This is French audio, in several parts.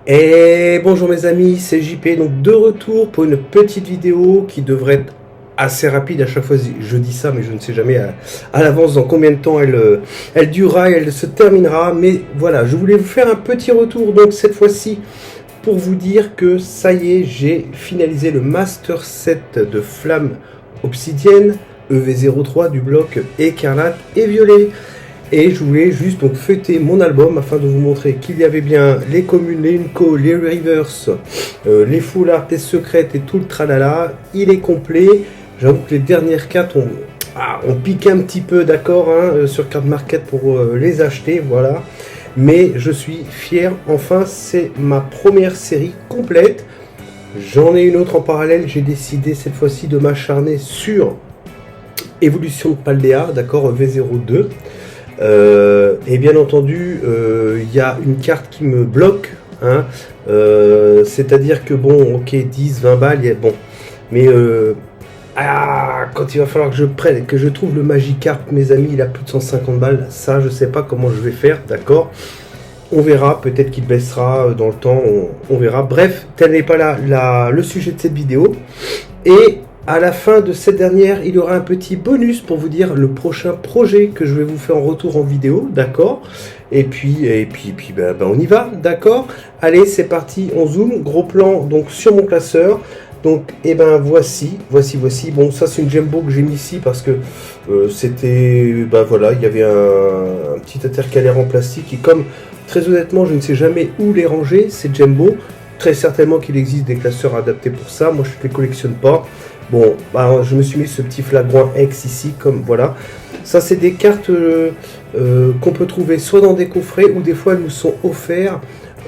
Et bonjour mes amis, c'est JP, donc de retour pour une petite vidéo qui devrait être assez rapide. À chaque fois je dis ça, mais je ne sais jamais à l'avance dans combien de temps elle durera et elle se terminera. Mais voilà, je voulais vous faire un petit retour donc cette fois-ci pour vous dire que ça y est, j'ai finalisé le Master Set de Flamme Obsidienne EV03 du bloc écarlate et violet. Et je voulais juste donc fêter mon album afin de vous montrer qu'il y avait bien les communes, les Unco, les Rivers, les full art, les secrètes et tout le tralala. Il est complet. J'avoue que les dernières cartes ont piqué un petit peu, d'accord, hein, sur Card Market pour les acheter, voilà. Mais je suis fier. Enfin, c'est ma première série complète. J'en ai une autre en parallèle. J'ai décidé cette fois-ci de m'acharner sur Évolution de Paldea, d'accord, V02. Et bien entendu, il y a une carte qui me bloque, hein, c'est-à-dire que bon, ok, 10, 20 balles, bon, mais quand il va falloir que je prenne, que je trouve le Magikarp, mes amis, il a plus de 150 balles, ça je sais pas comment je vais faire, d'accord, on verra, peut-être qu'il baissera dans le temps, on verra, bref, tel n'est pas le sujet de cette vidéo, et à la fin de cette dernière, il y aura un petit bonus pour vous dire le prochain projet que je vais vous faire en retour en vidéo, d'accord. Et puis on y va, d'accord. Allez, c'est parti, on zoome, gros plan donc sur mon classeur. Donc, et ben voici. Bon, ça c'est une Jumbo que j'ai mis ici parce que c'était, voilà, il y avait un petit intercalaire en plastique et comme très honnêtement, je ne sais jamais où les ranger, ces Jumbo. Très certainement qu'il existe des classeurs adaptés pour ça. Moi, je ne les collectionne pas. Bon, je me suis mis ce petit flagrant X ici, comme voilà. Ça, c'est des cartes qu'on peut trouver soit dans des coffrets ou des fois elles nous sont offertes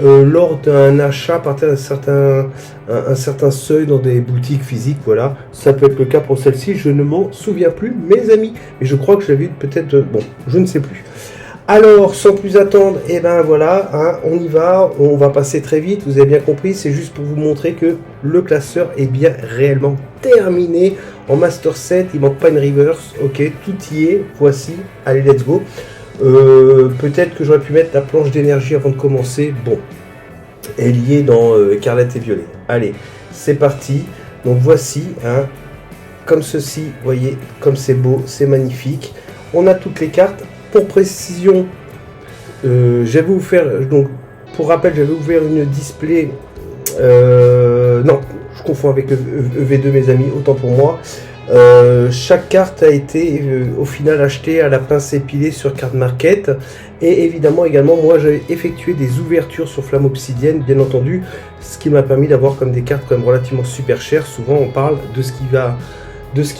lors d'un achat à partir d'un certain seuil dans des boutiques physiques. Voilà, ça peut être le cas pour celle-ci. Je ne m'en souviens plus, mes amis. Mais je crois que je l'avais peut-être. Bon, je ne sais plus. Alors, sans plus attendre, et ben voilà, hein, on y va, on va passer très vite, vous avez bien compris, c'est juste pour vous montrer que le classeur est bien réellement terminé en Master 7, il manque pas une reverse, ok, tout y est, voici, allez, let's go. Peut-être que j'aurais pu mettre la planche d'énergie avant de commencer, bon, elle y est dans écarlate et violet. Allez, c'est parti, donc voici, hein, comme ceci, vous voyez, comme c'est beau, c'est magnifique, on a toutes les cartes. Pour précision, j'avais vous faire, donc pour rappel, j'avais ouvert une display, non, je confonds avec EV2 mes amis, autant pour moi. Chaque carte a été au final achetée à la pince épilée sur Card Market et évidemment également moi j'avais effectué des ouvertures sur Flamme Obsidienne, bien entendu, ce qui m'a permis d'avoir comme des cartes quand même relativement super chères. Souvent on parle de ce qu'il y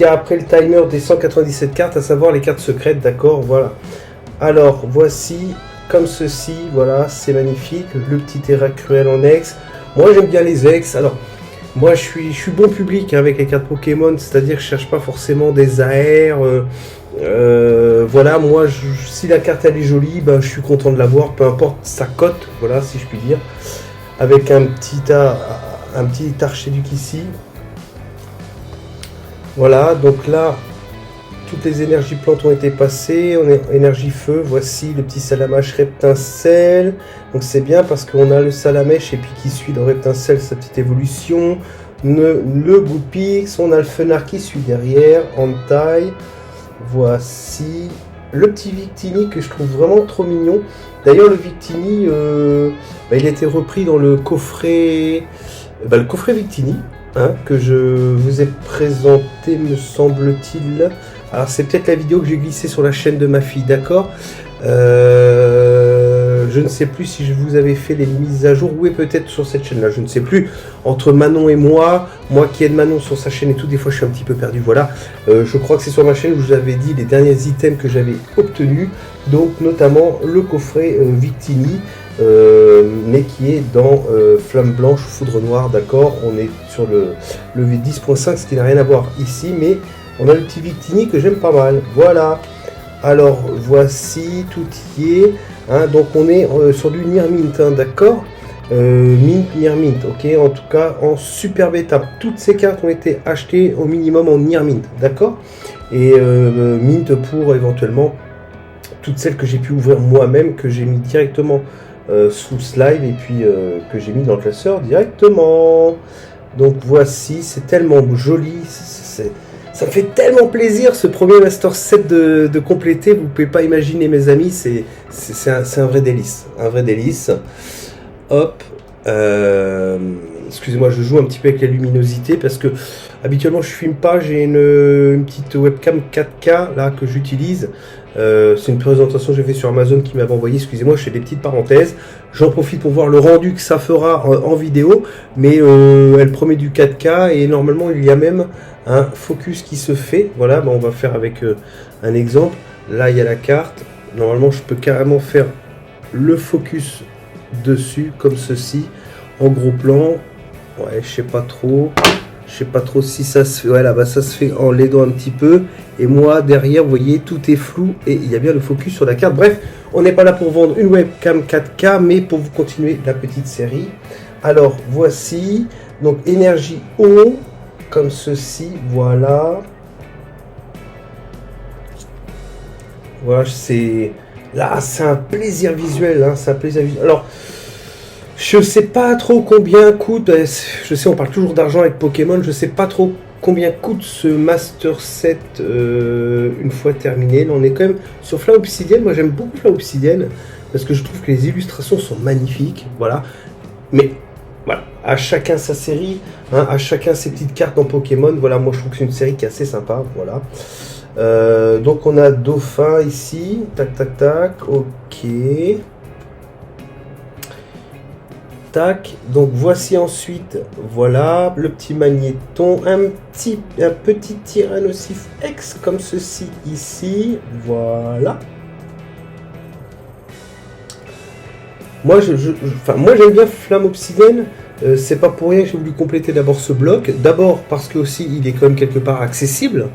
a après le timer des 197 cartes, à savoir les cartes secrètes, d'accord, voilà. Alors, voici, comme ceci, voilà, c'est magnifique, le petit terrain cruel en ex. Moi, j'aime bien les ex, alors, moi, je suis bon public hein, avec les cartes Pokémon, c'est-à-dire que je cherche pas forcément des AR, voilà, moi, si la carte, elle est jolie, je suis content de l'avoir, peu importe sa cote, voilà, si je puis dire, avec un petit archiduc ici. Voilà, donc là, toutes les énergies plantes ont été passées, on est énergie feu, voici le petit salamèche reptincelle, donc c'est bien parce qu'on a le salamèche et puis qui suit le reptincelle, sa petite évolution, le Goupix, on a le fenard qui suit derrière, en taille, voici le petit Victini que je trouve vraiment trop mignon, d'ailleurs le Victini, il a été repris dans le coffret Victini, hein, que je vous ai présenté me semble-t-il. Alors c'est peut-être la vidéo que j'ai glissée sur la chaîne de ma fille, d'accord, je ne sais plus si je vous avais fait les mises à jour, oui peut-être sur cette chaîne là, je ne sais plus, entre Manon et moi qui aide Manon sur sa chaîne et tout, des fois je suis un petit peu perdu, voilà, je crois que c'est sur ma chaîne où je vous avais dit les derniers items que j'avais obtenus, donc notamment le coffret Victini, mais qui est dans Flamme Blanche, Foudre Noire, d'accord, on est sur le V10.5, ce qui n'a rien à voir ici, mais on a le petit Victini que j'aime pas mal, voilà. Alors voici, tout y est, hein, donc on est sur du Near Mint, hein, d'accord, Near Mint, ok, en tout cas en super bêta. Toutes ces cartes ont été achetées au minimum en Near Mint, d'accord, et Mint pour éventuellement toutes celles que j'ai pu ouvrir moi-même, que j'ai mis directement sous slide et puis que j'ai mis dans le classeur directement. Donc voici, c'est tellement joli, ça me fait tellement plaisir ce premier Master 7 de compléter, vous ne pouvez pas imaginer mes amis, c'est un vrai délice, Hop, excusez-moi, je joue un petit peu avec la luminosité parce que habituellement je filme pas, j'ai une petite webcam 4K là que j'utilise. C'est une présentation que j'ai fait sur Amazon qui m'avait envoyé, excusez-moi, je fais des petites parenthèses. J'en profite pour voir le rendu que ça fera en vidéo, mais elle promet du 4K et normalement il y a même un focus qui se fait. Voilà, on va faire avec un exemple. Là il y a la carte, normalement je peux carrément faire le focus dessus comme ceci, en gros plan. Ouais, je sais pas trop si ça se fait. Voilà, bah ça se fait en l'aidant un petit peu. Et moi, derrière, vous voyez, tout est flou et il y a bien le focus sur la carte. Bref, on n'est pas là pour vendre une webcam 4K, mais pour vous continuer la petite série. Alors, voici. Donc, énergie haut, comme ceci. Voilà. Voilà, c'est... Là, c'est un plaisir visuel. Hein, c'est un plaisir visuel. Alors... Je sais pas trop combien coûte, je sais on parle toujours d'argent avec Pokémon, je sais pas trop combien coûte ce Master 7 une fois terminé. Là on est quand même sur Flamme Obsidienne, moi j'aime beaucoup Flamme Obsidienne parce que je trouve que les illustrations sont magnifiques, voilà. Mais voilà, à chacun sa série, hein, à chacun ses petites cartes dans Pokémon, voilà, moi je trouve que c'est une série qui est assez sympa, voilà. Donc on a Dauphin ici, tac tac tac, ok. Donc voici ensuite, voilà, le petit magnéton, un petit Tyrannosif X comme ceci ici, voilà. Moi, moi j'aime bien Flamme Obsidienne, c'est pas pour rien que j'ai voulu compléter d'abord ce bloc, d'abord parce que aussi il est quand même quelque part accessible.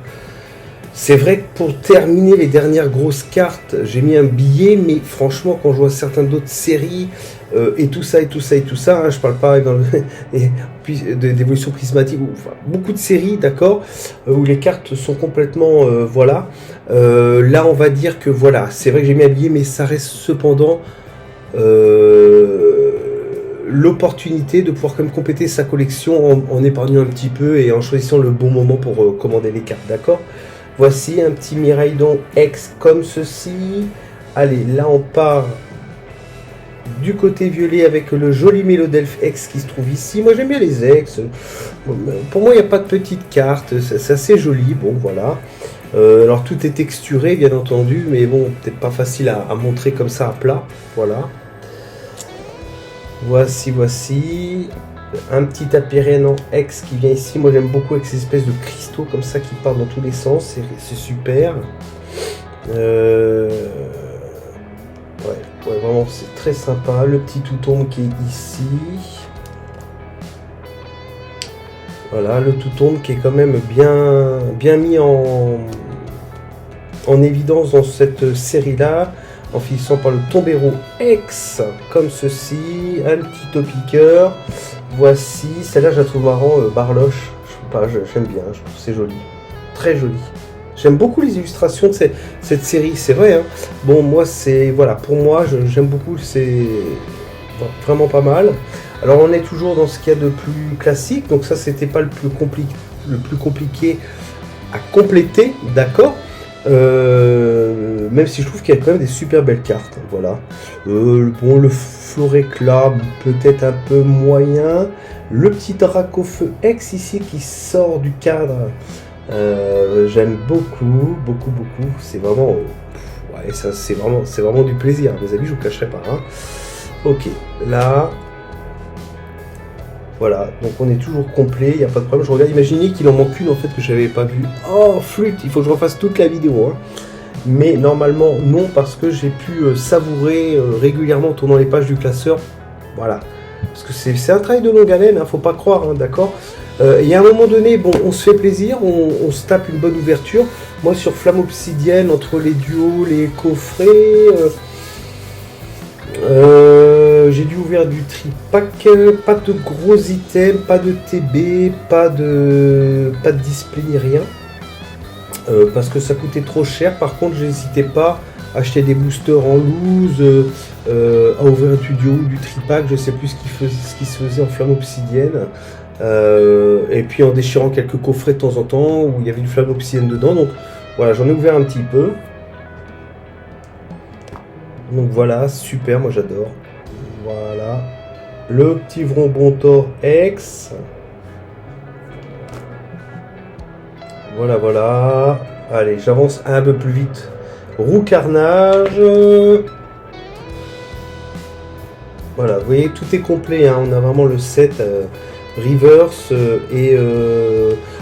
C'est vrai que pour terminer les dernières grosses cartes, j'ai mis un billet, mais franchement, quand je vois certaines d'autres séries, et tout ça, hein, je parle pas d'évolution prismatique, enfin, beaucoup de séries, d'accord, où les cartes sont complètement, voilà. Là, on va dire que voilà, c'est vrai que j'ai mis un billet, mais ça reste cependant l'opportunité de pouvoir quand même compléter sa collection en épargnant un petit peu et en choisissant le bon moment pour commander les cartes, d'accord. Voici un petit Miraidon X comme ceci. Allez, là on part du côté violet avec le joli Mélodelphe X qui se trouve ici. Moi j'aime bien les X. Pour moi il n'y a pas de petite carte. C'est assez joli. Bon voilà. Alors tout est texturé bien entendu. Mais bon, peut-être pas facile à montrer comme ça à plat. Voilà. Voici. Un petit Apérienne en X qui vient ici. Moi j'aime beaucoup avec ces espèces de cristaux comme ça qui partent dans tous les sens. C'est super. Ouais, vraiment c'est très sympa. Le petit Touton qui est ici. Voilà, le Touton qui est quand même bien mis en évidence dans cette série là. En finissant par le Tombero X comme ceci. Un petit Topiqueur. Voici, celle-là je la trouve marrant, Barloche, je sais pas, j'aime bien, je trouve c'est joli, très joli. J'aime beaucoup les illustrations de cette série, c'est vrai, hein. Bon, moi c'est, voilà, pour moi j'aime beaucoup, c'est vraiment pas mal. Alors on est toujours dans ce qu'il y a de plus classique, donc ça c'était pas le plus compliqué à compléter, d'accord. Même si je trouve qu'il y a quand même des super belles cartes, voilà. Bon, le Floréclat peut-être un peu moyen. Le petit Dracofeu X ici qui sort du cadre, j'aime beaucoup. C'est vraiment, ouais, ça c'est vraiment du plaisir. Mes amis, je vous cacherai pas. Hein. Ok, là. Voilà, donc on est toujours complet, il n'y a pas de problème. Je regarde, imaginez qu'il en manque une en fait que je n'avais pas vue. Oh, flûte, il faut que je refasse toute la vidéo. Hein. Mais normalement, non, parce que j'ai pu savourer régulièrement en tournant les pages du classeur. Voilà, parce que c'est un travail de longue haleine, hein, faut pas croire, hein, d'accord. Et à un moment donné, bon, on se fait plaisir, on se tape une bonne ouverture. Moi, sur Flamme Obsidienne, entre les duos, les coffrets... j'ai dû ouvrir du tripack, pas de gros items, pas de TB, pas de display ni rien, parce que ça coûtait trop cher. Par contre, j'hésitais pas acheter des boosters en loose, à ouvrir du duo ou du tripack, je sais plus ce qui se faisait en flamme obsidienne. Et puis en déchirant quelques coffrets de temps en temps où il y avait une flamme obsidienne dedans. Donc voilà, j'en ai ouvert un petit peu. Donc voilà, super, moi j'adore. Voilà. Le petit Vrombontor X. Voilà, voilà. Allez, j'avance un peu plus vite. Roue Carnage. Voilà, vous voyez, tout est complet. Hein. On a vraiment le set reverse.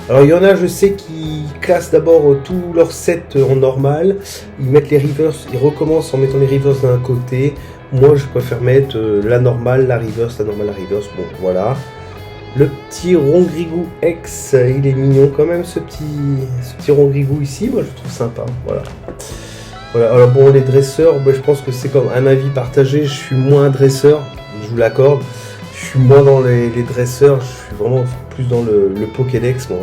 Alors, il y en a, je sais, qui classent d'abord tout leur set en normal. Ils mettent les reverse, ils recommencent en mettant les reverse d'un côté. Moi, je préfère mettre la normale, la reverse, la normale, la reverse. Bon, voilà. Le petit Rongrigou X, il est mignon quand même, ce petit Rongrigou ici. Moi, je le trouve sympa. Voilà. Voilà. Alors bon, les dresseurs, je pense que c'est comme un avis partagé. Je suis moins dresseur, je vous l'accorde. Je suis moins dans les dresseurs. Je suis vraiment plus dans le Pokédex, moi.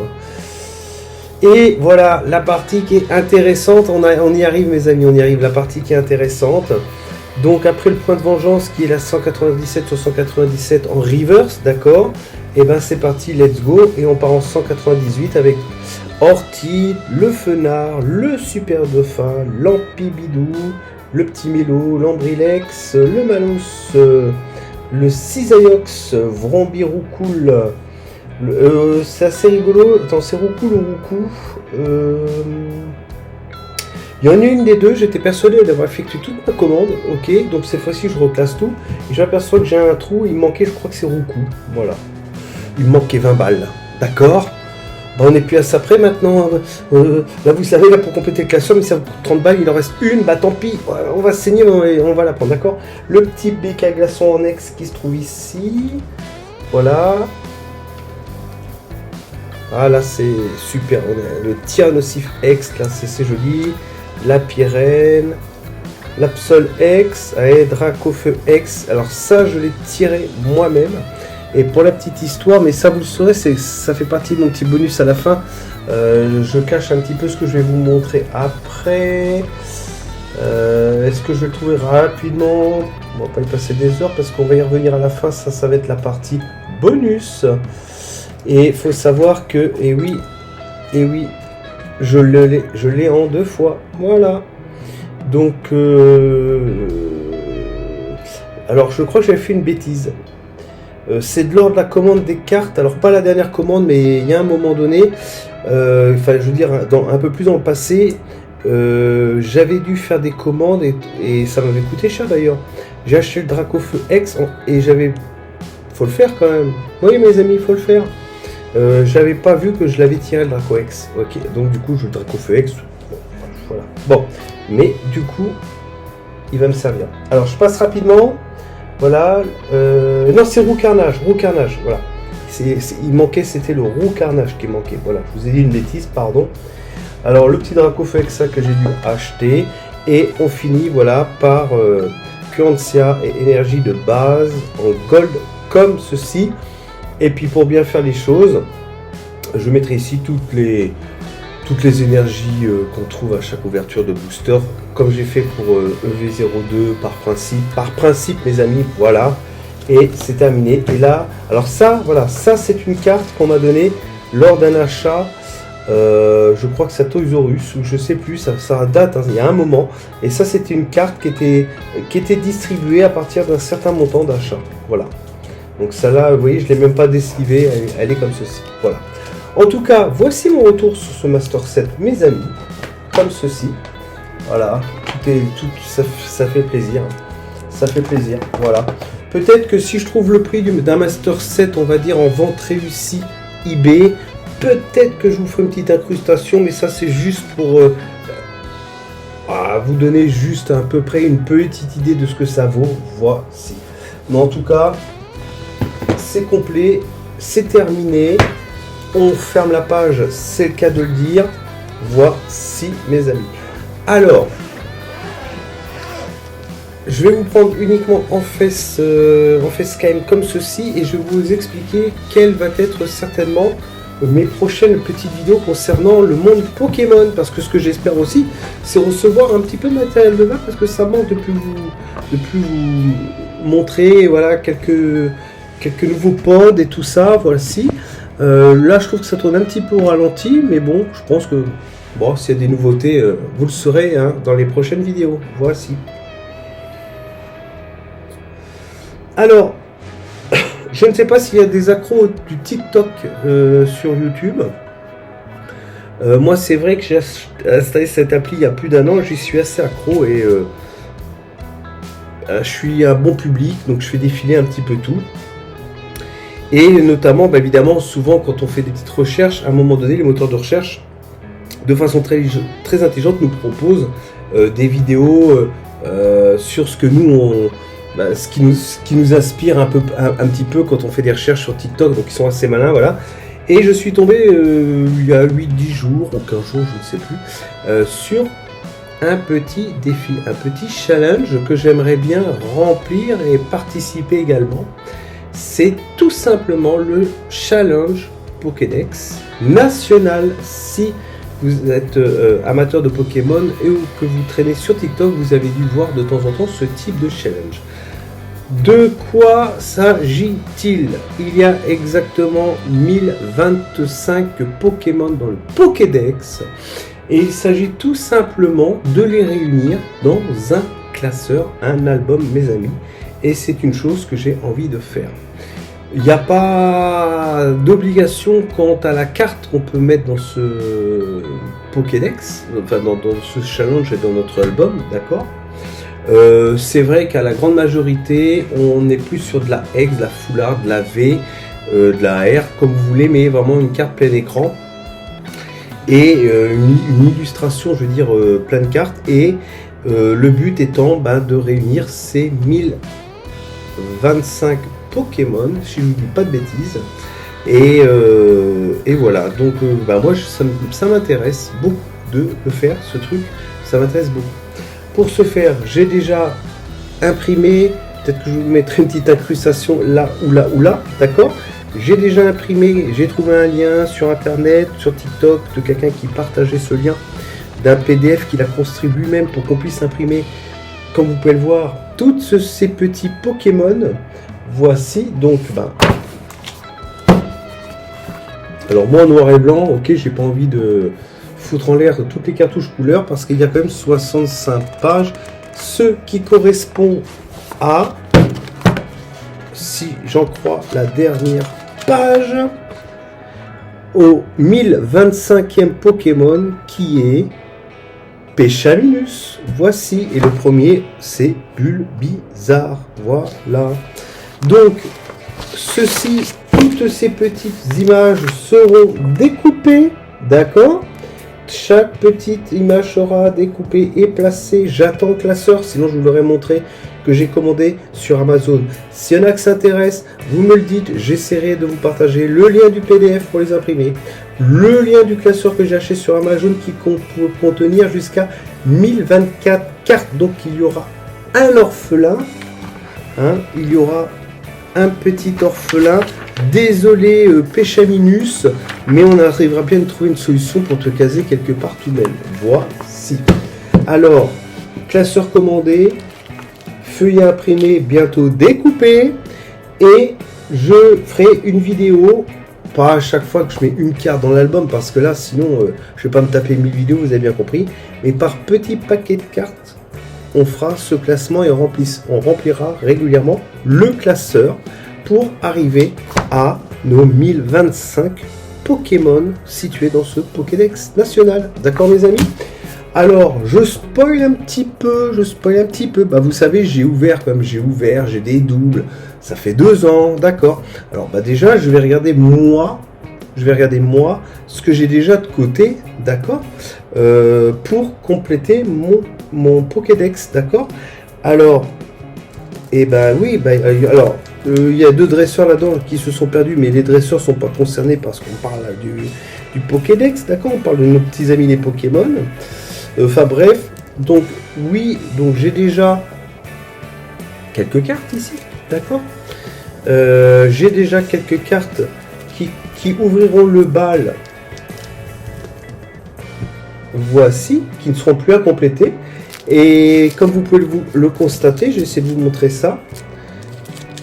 Et voilà, la partie qui est intéressante. On y arrive, mes amis, on y arrive. La partie qui est intéressante. Donc après le point de vengeance qui est la 197 sur 197 en reverse, d'accord. Et ben c'est parti, let's go. Et on part en 198 avec Horty, le Fenard, le Super Dauphin, l'Ampibidou, le petit Mélo, l'Ambrilex, le Malus, le Cisaiox, Vrombiroucool. C'est assez rigolo. Attends, c'est Roucool ou Roucou il y en a une des deux, j'étais persuadé d'avoir effectué toute ma commande, ok, donc cette fois-ci je reclasse tout, et j'aperçois que j'ai un trou, il manquait, je crois que c'est Roucou, voilà. Il me manquait 20 balles, d'accord. Bon, on n'est plus à ça près maintenant, là vous savez, là pour compléter le classeur, mais ça vous coûte 30 balles, il en reste une, bah tant pis, on va saigner, on va la prendre, d'accord. Le petit bec à glaçon en ex qui se trouve ici, voilà. Ah là c'est super, on a le Tyrannosif X, là c'est joli. La Pyrène, l'Absol X, Dracofeu X. Alors ça, je l'ai tiré moi-même. Et pour la petite histoire, mais ça vous le saurez, ça fait partie de mon petit bonus à la fin. Je cache un petit peu ce que je vais vous montrer après. Est-ce que je vais le trouver rapidement? On va pas y passer des heures parce qu'on va y revenir à la fin. Ça va être la partie bonus. Et il faut savoir que, et oui, je l'ai en 2 fois, voilà. Donc, alors je crois que j'avais fait une bêtise. C'est de l'ordre de la commande des cartes, alors pas la dernière commande, mais il y a un moment donné, je veux dire, un peu plus dans le passé, j'avais dû faire des commandes et ça m'avait coûté cher d'ailleurs. J'ai acheté le Dracofeu X et faut le faire quand même. Oui mes amis, il faut le faire. J'avais pas vu que je l'avais tiré le Draco X. Ok, donc du coup je le Dracofeu X. Bon, voilà. Bon, mais du coup, il va me servir. Alors je passe rapidement. Voilà. Non, c'est Roue Carnage. Roue Carnage. Voilà. Il manquait, c'était le Roue Carnage qui manquait. Voilà. Je vous ai dit une bêtise, pardon. Alors le petit Dracofeu X que j'ai dû acheter. Et on finit, voilà, par Cuancia et énergie de base en gold comme ceci. Et puis pour bien faire les choses, je mettrai ici toutes les énergies qu'on trouve à chaque ouverture de booster, comme j'ai fait pour EV02 par principe. Par principe mes amis, voilà. Et c'est terminé. Et là, alors ça, voilà, ça c'est une carte qu'on m'a donnée lors d'un achat. Je crois que c'est à Toys R Us, ou je sais plus, ça date, hein, il y a un moment. Et ça c'était une carte qui était distribuée à partir d'un certain montant d'achat. Voilà. Donc ça là, vous voyez, je ne l'ai même pas déslivée, elle est comme ceci. Voilà. En tout cas, voici mon retour sur ce Master 7, mes amis. Comme ceci. Voilà. Ça fait plaisir. Ça fait plaisir. Voilà. Peut-être que si je trouve le prix d'un Master 7, on va dire en vente réussie eBay, peut-être que je vous ferai une petite incrustation, mais ça c'est juste pour vous donner juste à peu près une petite idée de ce que ça vaut. Voici. Mais en tout cas, c'est complet, c'est terminé, on ferme la page, c'est le cas de le dire. Voici mes amis. Alors, je vais vous prendre uniquement en face KM comme ceci et je vais vous expliquer quel va être certainement mes prochaines petites vidéos concernant le monde Pokémon, parce que ce que j'espère aussi, c'est recevoir un petit peu de matériel de base, parce que ça manque de plus vous montrer, voilà, quelques nouveaux pods et tout ça, voici. Là, je trouve que ça tourne un petit peu au ralenti, mais bon, je pense que bon, s'il y a des nouveautés, vous le saurez hein, dans les prochaines vidéos. Voici. Alors, je ne sais pas s'il y a des accros du TikTok sur YouTube. Moi, c'est vrai que j'ai installé cette appli il y a plus d'1 an, j'y suis assez accro et je suis un bon public, donc je fais défiler un petit peu tout. Et notamment, bah, évidemment, souvent quand on fait des petites recherches, à un moment donné, les moteurs de recherche, de façon très intelligente, nous proposent des vidéos sur ce que nous, ce qui nous inspire un petit peu quand on fait des recherches sur TikTok, donc ils sont assez malins, voilà. Et je suis tombé il y a 8-10 jours, ou 15 jours, je ne sais plus, sur un petit défi, un petit challenge que j'aimerais bien remplir et participer également. C'est tout simplement le challenge Pokédex national. Si vous êtes amateur de Pokémon et que vous traînez sur TikTok, vous avez dû voir de temps en temps ce type de challenge. De quoi s'agit-il? Il y a exactement 1025 Pokémon dans le Pokédex et il s'agit tout simplement de les réunir dans un classeur, un album, mes amis. Et c'est une chose que j'ai envie de faire. Il n'y a pas d'obligation quant à la carte qu'on peut mettre dans ce Pokédex, enfin dans ce challenge et dans notre album, d'accord. C'est vrai qu'à la grande majorité, on est plus sur de la X, de la Full Art, de la V, de la R, comme vous voulez, mais vraiment une carte plein écran. Et une illustration, je veux dire, pleine carte. Et le but étant de réunir ces 1025 Pokémon, si je ne dis pas de bêtises. Et voilà, donc moi ça m'intéresse beaucoup de le faire, ce truc, ça m'intéresse beaucoup. Pour ce faire, j'ai déjà imprimé, peut-être que je vous mettrai une petite incrustation là ou là ou là, d'accord. J'ai déjà imprimé, j'ai trouvé un lien sur internet, sur TikTok, de quelqu'un qui partageait ce lien d'un PDF qu'il a construit lui-même pour qu'on puisse imprimer, comme vous pouvez le voir, tous ces petits Pokémon. Voici donc, alors moi en noir et blanc, ok, j'ai pas envie de foutre en l'air toutes les cartouches couleurs parce qu'il y a quand même 65 pages, ce qui correspond à, si j'en crois la dernière page, au 1025e Pokémon qui est Péchaminus. Voici, et le premier c'est Bulbizarre, voilà. Donc toutes ces petites images seront découpées, d'accord. Chaque petite image sera découpée et placée. J'attends le classeur, sinon je vous l'aurais montré que j'ai commandé sur Amazon. S'il y en a qui s'intéressent, vous me le dites, j'essaierai de vous partager le lien du PDF pour les imprimer, le lien du classeur que j'ai acheté sur Amazon qui peut contenir jusqu'à 1024 cartes. Donc il y aura un orphelin, hein, il y aura un petit orphelin. Désolé Péchaminus, mais on arrivera bien à trouver une solution pour te caser quelque part tout de même. Voici. Alors, classeur commandé, feuillet imprimé, bientôt découpé, et je ferai une vidéo, pas à chaque fois que je mets une carte dans l'album, parce que là, sinon, je vais pas me taper 1000 vidéos, vous avez bien compris, mais par petit paquet de cartes, on fera ce classement et on remplira régulièrement le classeur pour arriver à nos 1025 Pokémon situés dans ce Pokédex national. D'accord mes amis? Alors, je spoil un petit peu. Vous savez, j'ai ouvert, j'ai des doubles. Ça fait 2 ans, d'accord. Alors, déjà, je vais regarder moi, ce que j'ai déjà de côté, d'accord, pour compléter mon Pokédex, d'accord. Alors, oui, alors, il y a 2 dresseurs là-dedans qui se sont perdus, mais les dresseurs sont pas concernés parce qu'on parle là, du Pokédex, d'accord. On parle de nos petits amis les Pokémon. Enfin bref, donc oui, donc j'ai déjà quelques cartes ici, d'accord. J'ai déjà quelques cartes qui qui ouvriront le bal, voici, qui ne seront plus à compléter. Et comme vous pouvez le constater, j'ai essayé de vous montrer ça.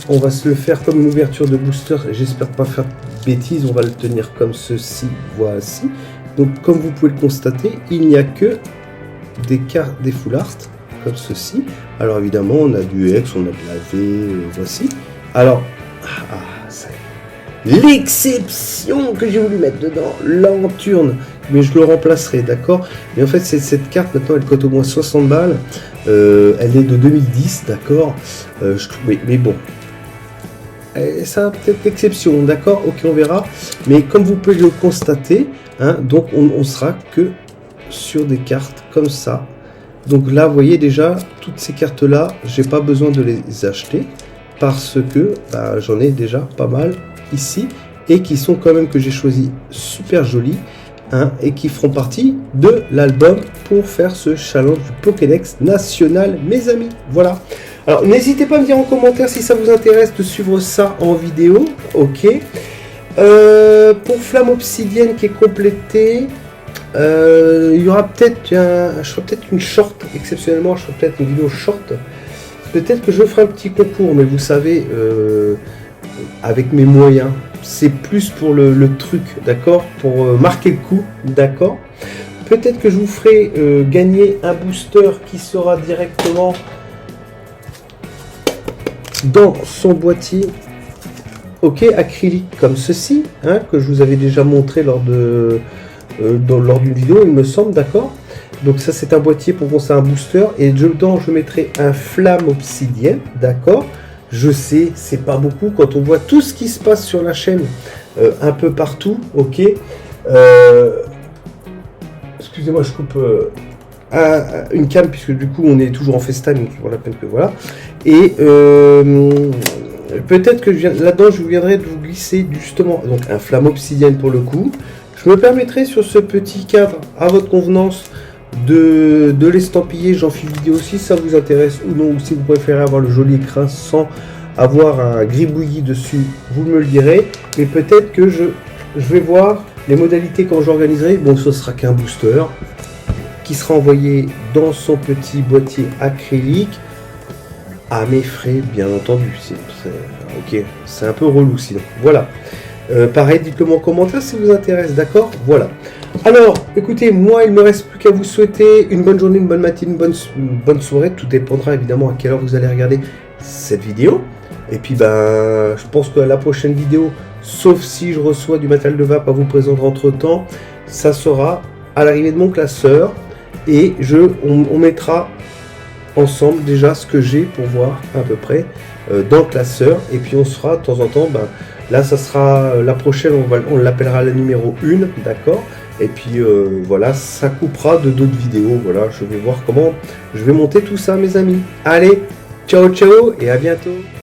On va se le faire comme une ouverture de booster. J'espère pas faire de bêtises. On va le tenir comme ceci, voici. Donc comme vous pouvez le constater, il n'y a que des cartes, des full art, comme ceci. Alors évidemment, on a du X, on a de la V, voici. Alors, ça y est. L'exception que j'ai voulu mettre dedans, Lanturne. Mais je le remplacerai, d'accord. Mais en fait, cette carte, maintenant, elle coûte au moins 60 balles. Elle est de 2010, d'accord. Mais bon. Ça a peut-être l'exception, d'accord. Ok, on verra. Mais comme vous pouvez le constater, hein, donc on sera que sur des cartes comme ça. Donc là, vous voyez déjà, toutes ces cartes-là, j'ai pas besoin de les acheter. Parce que j'en ai déjà pas mal ici. Et qui sont quand même, que j'ai choisi, super jolies. Hein, et qui feront partie de l'album pour faire ce challenge du Pokédex national, mes amis. Voilà. Alors, n'hésitez pas à me dire en commentaire si ça vous intéresse de suivre ça en vidéo. Ok. Pour Flamme Obsidienne qui est complétée, il y aura peut-être, je ferai peut-être une short, exceptionnellement, je ferai peut-être une vidéo short. Peut-être que je ferai un petit concours, mais vous savez, avec mes moyens. C'est plus pour le truc, d'accord, pour marquer le coup, d'accord. Peut-être que je vous ferai gagner un booster qui sera directement dans son boîtier, ok, acrylique comme ceci, hein, que je vous avais déjà montré lors d'une vidéo, il me semble, d'accord. Donc ça, c'est un boîtier pour penser à un booster, et dedans je mettrai un Flamme Obsidienne, d'accord. Je sais, c'est pas beaucoup quand on voit tout ce qui se passe sur la chaîne, un peu partout, ok. Excusez-moi, je coupe une cam, puisque du coup on est toujours en FaceTime, donc il vaut la peine que voilà. Et peut-être que là-dedans je viendrai de vous glisser justement donc un Flamme Obsidienne pour le coup. Je me permettrai sur ce petit cadre, à votre convenance, de l'estampiller. J'en fais vidéo si ça vous intéresse ou non, ou si vous préférez avoir le joli écrin sans avoir un gribouillis dessus, vous me le direz. Mais peut-être que je vais voir les modalités quand j'organiserai. Bon, ce sera qu'un booster qui sera envoyé dans son petit boîtier acrylique à mes frais, bien entendu. Ok, c'est un peu relou sinon. Voilà. Pareil, dites-le moi en commentaire si vous intéresse, d'accord. Voilà. Alors, écoutez, moi, il ne me reste plus qu'à vous souhaiter une bonne journée, une bonne matinée, une bonne soirée. Tout dépendra évidemment à quelle heure vous allez regarder cette vidéo. Et puis, je pense que la prochaine vidéo, sauf si je reçois du matériel de vape à vous présenter entre-temps, ça sera à l'arrivée de mon classeur. Et on mettra ensemble déjà ce que j'ai pour voir à peu près dans le classeur. Et puis, on sera de temps en temps... là, ça sera la prochaine, on l'appellera la numéro 1, d'accord. Et puis voilà, ça coupera de d'autres vidéos. Voilà, je vais voir comment je vais monter tout ça, mes amis. Allez, ciao, ciao et à bientôt.